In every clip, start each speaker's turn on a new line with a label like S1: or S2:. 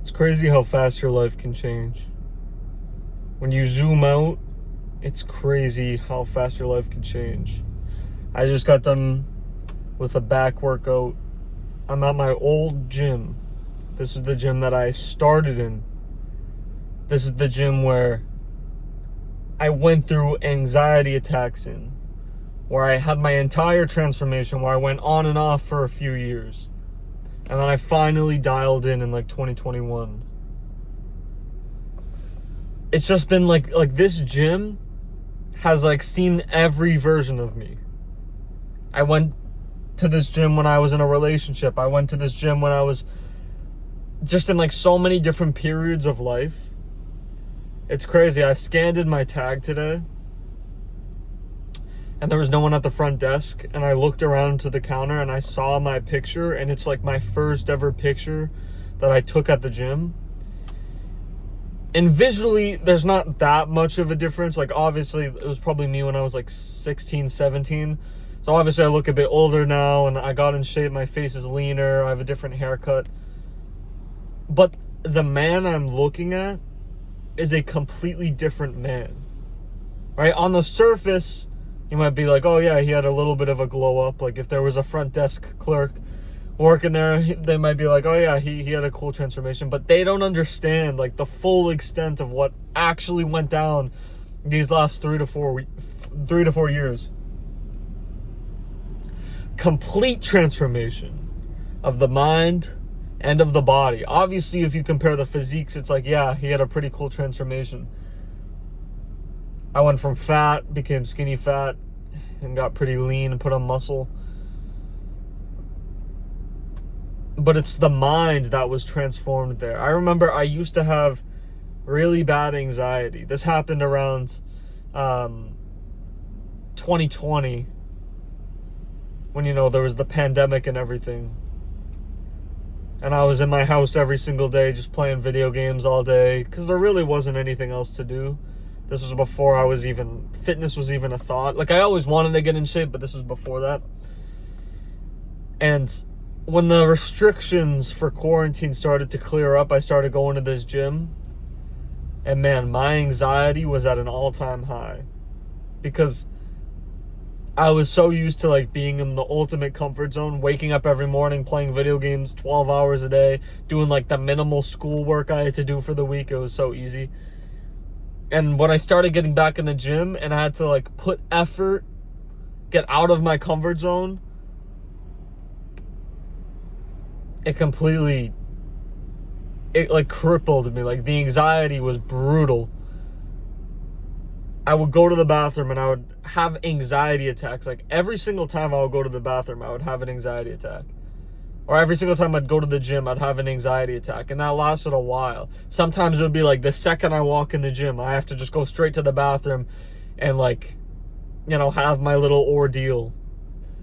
S1: It's crazy how fast your life can change. When you zoom out, it's crazy how fast your life can change. I just got done with a back workout. I'm at my old gym. This is the gym that I started in. This is the gym where I went through anxiety attacks in, where I had my entire transformation, where I went on and off for a few years. And then I finally dialed in like 2021. It's just been like this gym has like seen every version of me. I went to this gym when I was in a relationship. I went to this gym when I was just in like so many different periods of life. It's crazy. I scanned in my tag today and there was no one at the front desk, and I looked around to the counter and I saw my picture, and it's like my first ever picture that I took at the gym. And visually, there's not that much of a difference. Like, obviously, it was probably me when I was like 16, 17. So obviously I look a bit older now, and I got in shape. My face is leaner. I have a different haircut. But the man I'm looking at is a completely different man, right? On the surface, you might be like, oh yeah, he had a little bit of a glow up. Like if there was a front desk clerk working there, they might be like, oh yeah, he had a cool transformation. But they don't understand like the full extent of what actually went down these last 3 to 4 years. Complete transformation of the mind and of the body. Obviously, if you compare the physiques, it's like, yeah, he had a pretty cool transformation. I went from fat, became skinny fat, and got pretty lean and put on muscle. But it's the mind that was transformed there. I remember I used to have really bad anxiety. This happened around 2020, when, you know, there was the pandemic and everything. And I was in my house every single day just playing video games all day because there really wasn't anything else to do. This was before fitness was even a thought. Like, I always wanted to get in shape, but this was before that. And when the restrictions for quarantine started to clear up, I started going to this gym. And man, my anxiety was at an all-time high. Because I was so used to like being in the ultimate comfort zone, waking up every morning, playing video games 12 hours a day, doing like the minimal schoolwork I had to do for the week. It was so easy. And when I started getting back in the gym and I had to like put effort, get out of my comfort zone, it like crippled me. Like, the anxiety was brutal. I would go to the bathroom and I would have anxiety attacks. Like, every single time I would go to the bathroom, I would have an anxiety attack. Or every single time I'd go to the gym, I'd have an anxiety attack. And that lasted a while. Sometimes it would be like the second I walk in the gym, I have to just go straight to the bathroom and like, you know, have my little ordeal.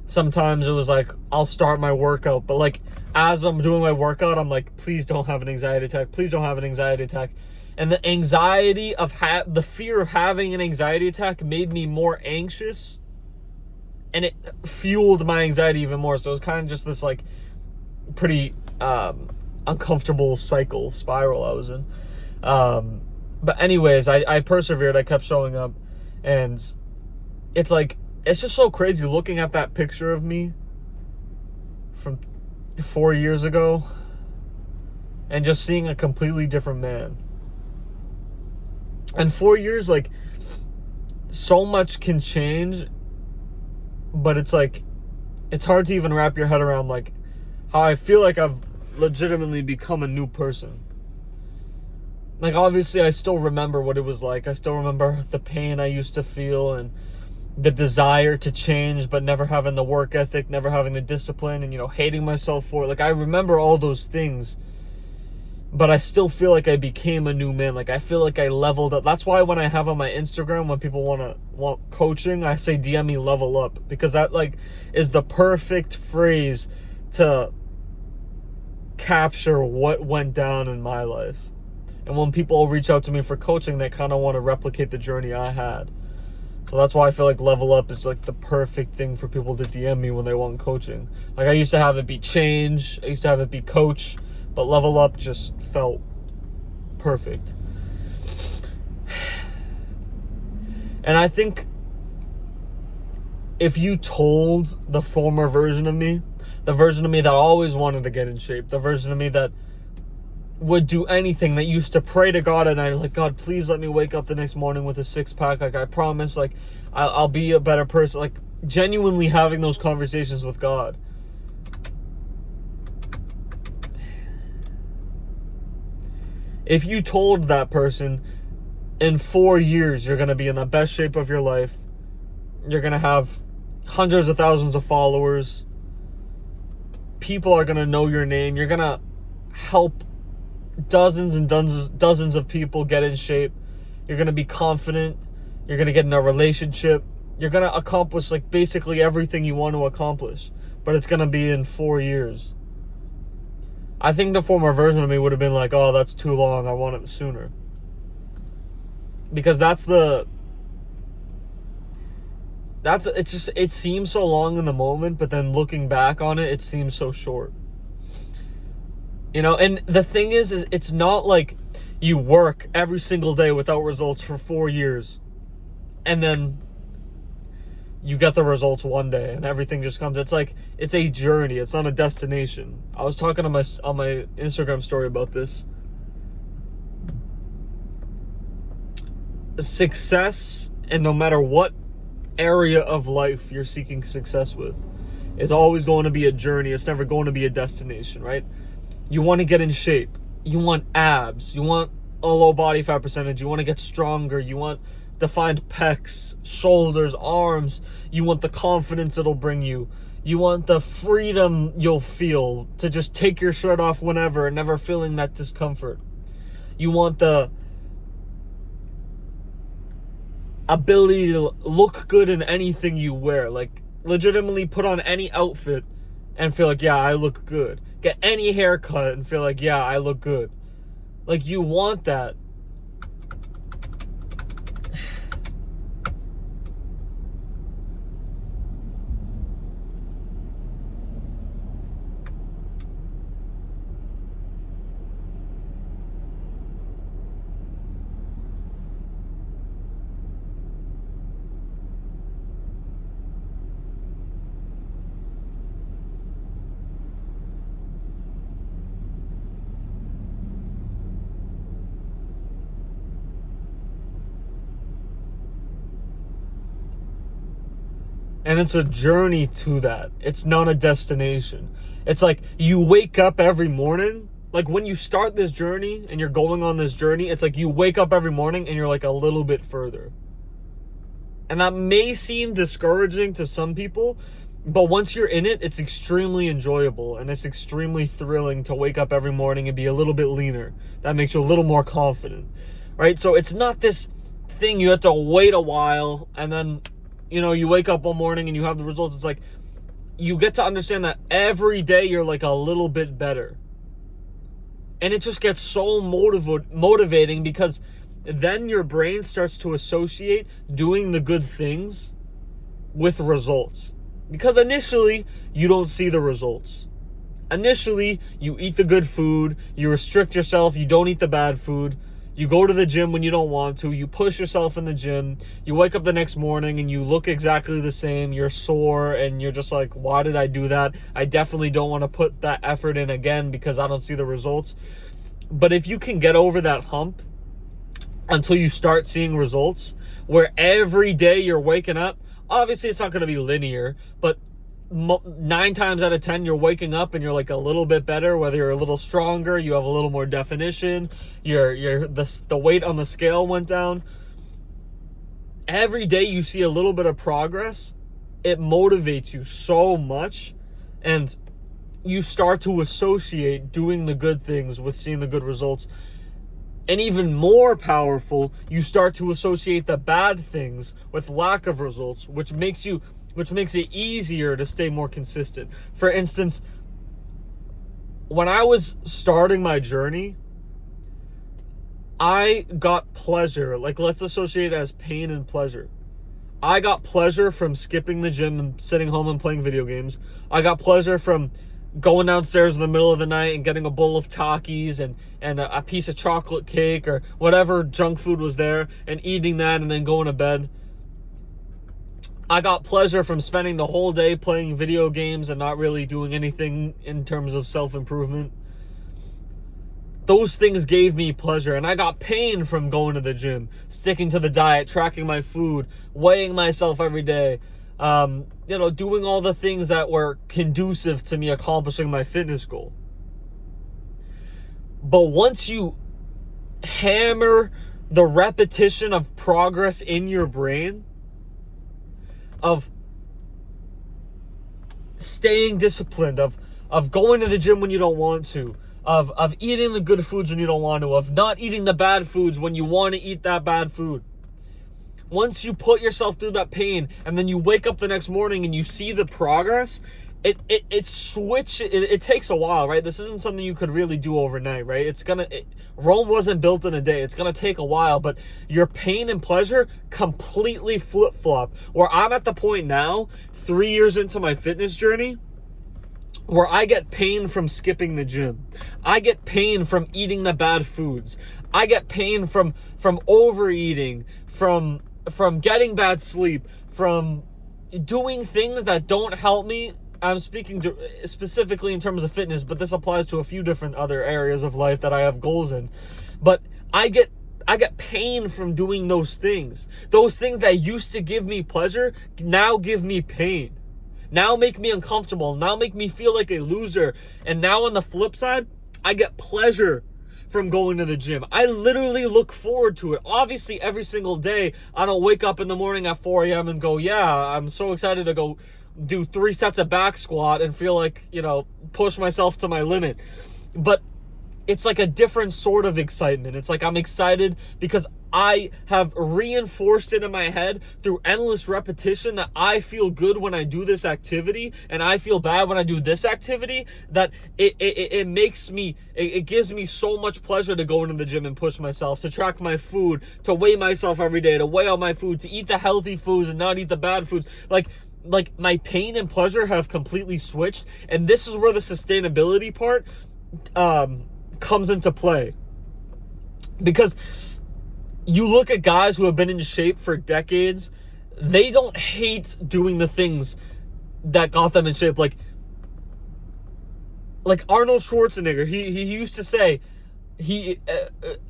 S1: Sometimes it was like, I'll start my workout, but like, as I'm doing my workout, I'm like, please don't have an anxiety attack. Please don't have an anxiety attack. And the anxiety of the fear of having an anxiety attack made me more anxious, and it fueled my anxiety even more. So it was kind of just this like pretty uncomfortable spiral I was in. But anyways, I persevered. I kept showing up, and it's like, it's just so crazy looking at that picture of me from 4 years ago and just seeing a completely different man. And 4 years, like, so much can change, but it's like, it's hard to even wrap your head around like how I feel like I've legitimately become a new person. Like, obviously I still remember what it was like. I still remember the pain I used to feel and the desire to change, but never having the work ethic, never having the discipline, and, you know, hating myself for it. Like, I remember all those things, but I still feel like I became a new man. Like, I feel like I leveled up. That's why when I have on my Instagram, when people want coaching, I say DM me level up, because that like is the perfect phrase to capture what went down in my life. And when people reach out to me for coaching, they kind of want to replicate the journey I had. So that's why I feel like level up is like the perfect thing for people to DM me when they want coaching. Like, I used to have it be change, I used to have it be coach, but level up just felt perfect. And I think if you told the former version of me, the version of me that always wanted to get in shape, the version of me that would do anything, that used to pray to God at night, like, God, please let me wake up the next morning with a six-pack, like, I promise, like, I'll be a better person, like, genuinely having those conversations with God. If you told that person, in 4 years, you're going to be in the best shape of your life, you're going to have hundreds of thousands of followers, people are going to know your name, you're going to help dozens and dozens of people get in shape, you're going to be confident, you're going to get in a relationship, you're going to accomplish like basically everything you want to accomplish, but it's going to be in 4 years. I think the former version of me would have been like, oh, that's too long, I want it sooner. Because it seems so long in the moment, but then looking back on it, it seems so short. You know, and the thing is it's not like you work every single day without results for 4 years, and then you get the results one day and everything just comes. It's like, it's a journey. It's not a destination. I was talking on my Instagram story about this. Success, and no matter what area of life you're seeking success with, is always going to be a journey. It's never going to be a destination, right? You want to get in shape. You want abs. You want a low body fat percentage. You want to get stronger. You want defined pecs, shoulders, arms. You want the confidence it'll bring you. You want the freedom you'll feel to just take your shirt off whenever and never feeling that discomfort. You want the ability to look good in anything you wear. Like, legitimately put on any outfit and feel like, yeah, I look good. Get any haircut and feel like, yeah, I look good. Like, you want that. And it's a journey to that. It's not a destination. It's like you wake up every morning. Like when you start this journey and you're going on this journey, it's like you wake up every morning and you're like a little bit further. And that may seem discouraging to some people, but once you're in it, it's extremely enjoyable and it's extremely thrilling to wake up every morning and be a little bit leaner. That makes you a little more confident, right? So it's not this thing you have to wait a while and then, you know, you wake up one morning and you have the results. It's like you get to understand that every day you're like a little bit better. And it just gets so motivating because then your brain starts to associate doing the good things with results. Because initially, you don't see the results. Initially, you eat the good food, you restrict yourself, you don't eat the bad food. You go to the gym when you don't want to. You push yourself in the gym. You wake up the next morning and you look exactly the same. You're sore and you're just like, why did I do that? I definitely don't want to put that effort in again because I don't see the results. But if you can get over that hump until you start seeing results, where every day you're waking up, obviously it's not going to be linear, but 9 times out of 10 you're waking up and you're like a little bit better, whether you're a little stronger, you have a little more definition, the weight on the scale went down. Every day you see a little bit of progress, it motivates you so much, and you start to associate doing the good things with seeing the good results. And even more powerful, you start to associate the bad things with lack of results, which makes it easier to stay more consistent. For instance, when I was starting my journey, I got pleasure. Like, let's associate it as pain and pleasure. I got pleasure from skipping the gym and sitting home and playing video games. I got pleasure from going downstairs in the middle of the night and getting a bowl of Takis and a piece of chocolate cake or whatever junk food was there and eating that and then going to bed. I got pleasure from spending the whole day playing video games and not really doing anything in terms of self-improvement. Those things gave me pleasure, and I got pain from going to the gym, sticking to the diet, tracking my food, weighing myself every day, doing all the things that were conducive to me accomplishing my fitness goal. But once you hammer the repetition of progress in your brain, of staying disciplined, of going to the gym when you don't want to, of eating the good foods when you don't want to, of not eating the bad foods when you want to eat that bad food. Once you put yourself through that pain and then you wake up the next morning and you see the progress, it takes a while, right? This isn't something you could really do overnight, right? Rome wasn't built in a day. It's going to take a while, but your pain and pleasure completely flip-flop. Where I'm at the point now, 3 years into my fitness journey, where I get pain from skipping the gym. I get pain from eating the bad foods. I get pain from overeating, from getting bad sleep, from doing things that don't help me. I'm speaking specifically in terms of fitness, but this applies to a few different other areas of life that I have goals in. But I get pain from doing those things. Those things that used to give me pleasure now give me pain. Now make me uncomfortable. Now make me feel like a loser. And now on the flip side, I get pleasure from going to the gym. I literally look forward to it. Obviously, every single day, I don't wake up in the morning at 4 a.m. and go, yeah, I'm so excited to go do 3 sets of back squat and feel like, push myself to my limit. But it's like a different sort of excitement. It's like I'm excited because I have reinforced it in my head through endless repetition that I feel good when I do this activity and I feel bad when I do this activity, that it gives me so much pleasure to go into the gym and push myself, to track my food, to weigh myself every day, to weigh out my food, to eat the healthy foods and not eat the bad foods. Like my pain and pleasure have completely switched, and this is where the sustainability part comes into play. Because you look at guys who have been in shape for decades, they don't hate doing the things that got them in shape. Like Arnold Schwarzenegger, he used to say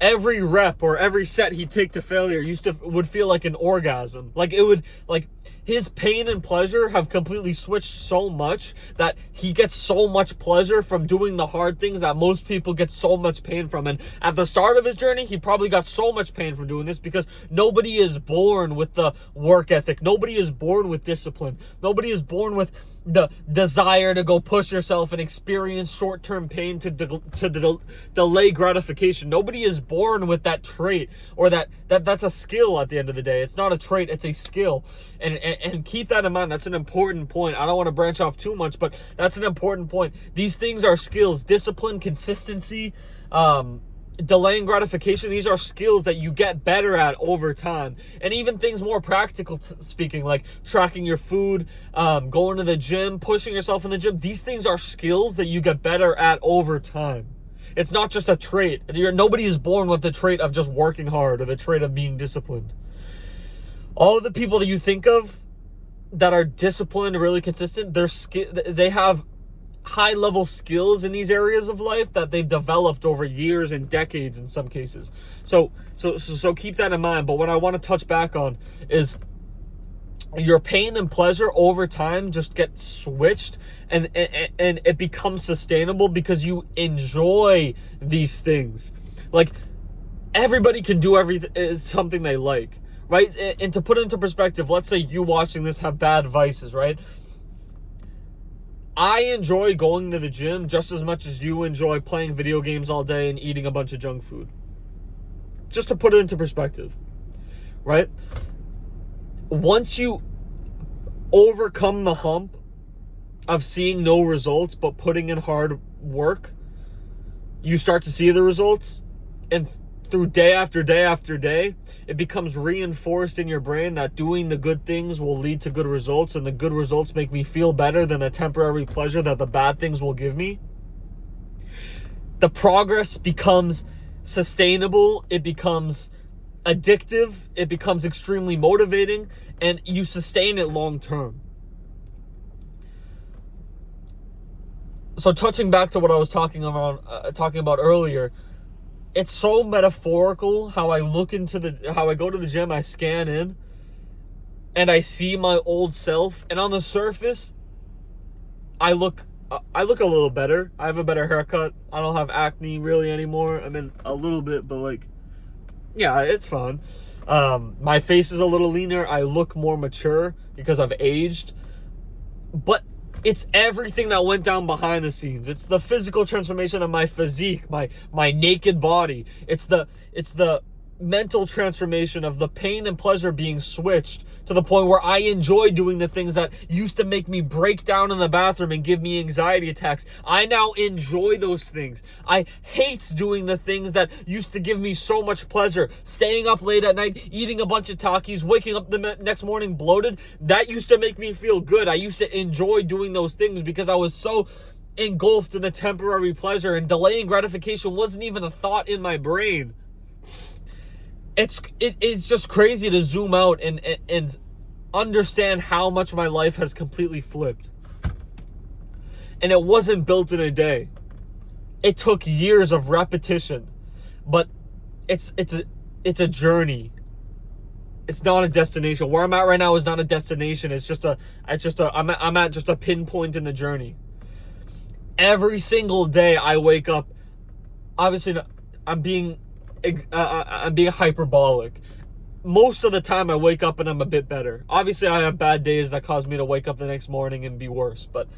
S1: every rep or every set he'd take to failure would feel like an orgasm. His pain and pleasure have completely switched so much that he gets so much pleasure from doing the hard things that most people get so much pain from. And at the start of his journey, he probably got so much pain from doing this because nobody is born with the work ethic. Nobody is born with discipline. Nobody is born with the desire to go push yourself and experience short-term pain to delay gratification. Nobody is born with that trait, or that's a skill at the end of the day. It's not a trait, it's a skill. And keep that in mind. That's an important point. I don't want to branch off too much, but that's an important point. These things are skills. Discipline, consistency, delaying gratification, these are skills that you get better at over time. And even things more practical speaking, like tracking your food, going to the gym, pushing yourself in the gym, these things are skills that you get better at over time. It's not just a trait. Nobody is born with the trait of just working hard or the trait of being disciplined. All of the people that you think of that are disciplined and really consistent, they have high-level skills in these areas of life that they've developed over years and decades in some cases. So keep that in mind. But what I want to touch back on is your pain and pleasure over time just get switched, and it becomes sustainable because you enjoy these things. Like, everybody can do something they like, right? And to put it into perspective, let's say you watching this have bad vices, right? I enjoy going to the gym just as much as you enjoy playing video games all day and eating a bunch of junk food. Just to put it into perspective, right? Once you overcome the hump of seeing no results but putting in hard work, you start to see the results. And through day after day after day, it becomes reinforced in your brain that doing the good things will lead to good results, and the good results make me feel better than the temporary pleasure that the bad things will give me. The progress becomes sustainable, it becomes addictive, it becomes extremely motivating, and you sustain it long term. So touching back to what I was talking about earlier, it's so metaphorical how I go to the gym, I scan in, and I see my old self, and on the surface, I look a little better. I have a better haircut. I don't have acne really anymore. I mean, a little bit, but like, yeah, it's fun. My face is a little leaner. I look more mature because I've aged. But it's everything that went down behind the scenes. It's the physical transformation of my physique, my naked body. It's the mental transformation of the pain and pleasure being switched to the point where I enjoy doing the things that used to make me break down in the bathroom and give me anxiety attacks. I now enjoy those things. I hate doing the things that used to give me so much pleasure. Staying up late at night, eating a bunch of Takis, waking up the next morning bloated. That used to make me feel good. I used to enjoy doing those things because I was so engulfed in the temporary pleasure, and delaying gratification wasn't even a thought in my brain. It's just crazy to zoom out and understand how much my life has completely flipped. And it wasn't built in a day. It took years of repetition, but it's a journey. It's not a destination. Where I'm at right now is not a destination. I'm at just a pinpoint in the journey. Every single day I wake up, obviously I'm being hyperbolic. Most of the time I wake up and I'm a bit better. Obviously I have bad days that cause me to wake up the next morning and be worse, but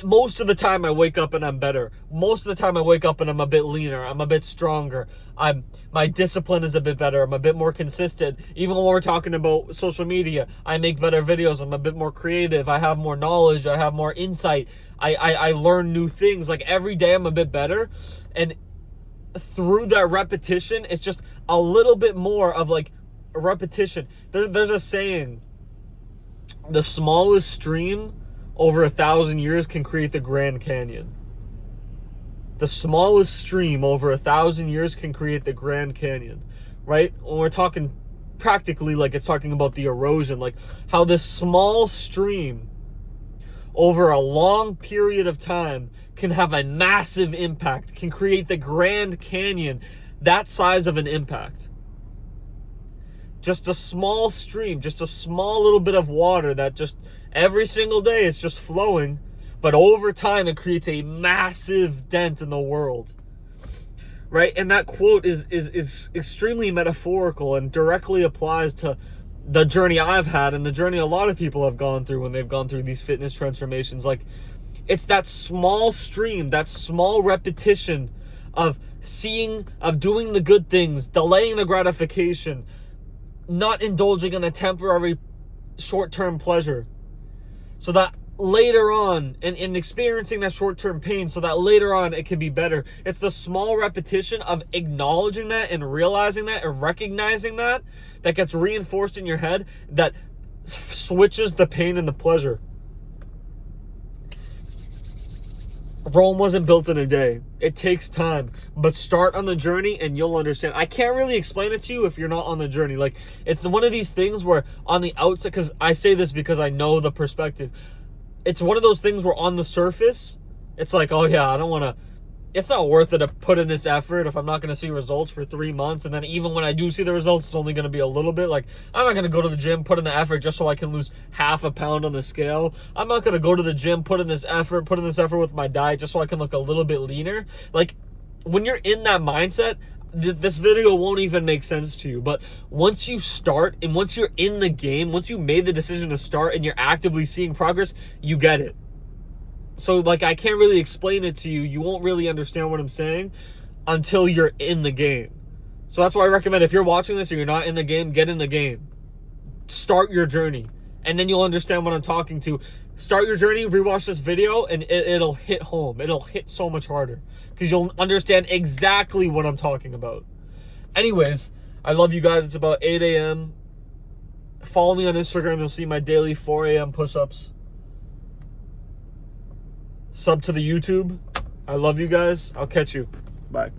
S1: most of the time I wake up and I'm better. Most of the time I wake up and I'm a bit leaner. I'm a bit stronger. My discipline is a bit better. I'm a bit more consistent. Even when we're talking about social media, I make better videos. I'm a bit more creative. I have more knowledge. I have more insight. I learn new things. Like every day I'm a bit better. And through that repetition, it's just a little bit more of like a repetition. There's a saying, the smallest stream over 1,000 years can create the Grand Canyon. The smallest stream over 1,000 years can create the Grand Canyon, right? When we're talking practically, like it's talking about the erosion, like how this small stream over a long period of time can have a massive impact, can create the Grand Canyon, that size of an impact. Just a small stream, just a small little bit of water that just every single day it's just flowing, but over time it creates a massive dent in the world. Right? And that quote is extremely metaphorical and directly applies to the journey I've had and the journey a lot of people have gone through when they've gone through these fitness transformations. Like, it's that small stream, that small repetition of doing the good things, delaying the gratification, not indulging in a temporary short-term pleasure, so that later on, and experiencing that short-term pain so that later on it can be better. It's the small repetition of acknowledging that and realizing that and recognizing that gets reinforced in your head, that switches the pain and the pleasure. Rome wasn't built in a day. It takes time, but start on the journey and you'll understand. I can't really explain it to you if you're not on the journey. Like, it's one of these things where on the outside, because I say this because I know the perspective, it's one of those things where on the surface, it's like, oh yeah, it's not worth it to put in this effort if I'm not going to see results for 3 months. And then even when I do see the results, it's only going to be a little bit. Like, I'm not going to go to the gym, put in the effort just so I can lose half a pound on the scale. I'm not going to go to the gym, put in this effort with my diet just so I can look a little bit leaner. Like, when you're in that mindset, this video won't even make sense to you. But once you start and once you're in the game, once you made the decision to start and you're actively seeing progress, you get it. So, like, I can't really explain it to you. You won't really understand what I'm saying until you're in the game. So that's why I recommend, if you're watching this and you're not in the game, get in the game. Start your journey. And then you'll understand what I'm talking to. Start your journey, rewatch this video, and it'll hit home. It'll hit so much harder. Because you'll understand exactly what I'm talking about. Anyways, I love you guys. It's about 8 a.m. Follow me on Instagram. You'll see my daily 4 a.m. push-ups. Sub to the YouTube. I love you guys. I'll catch you. Bye.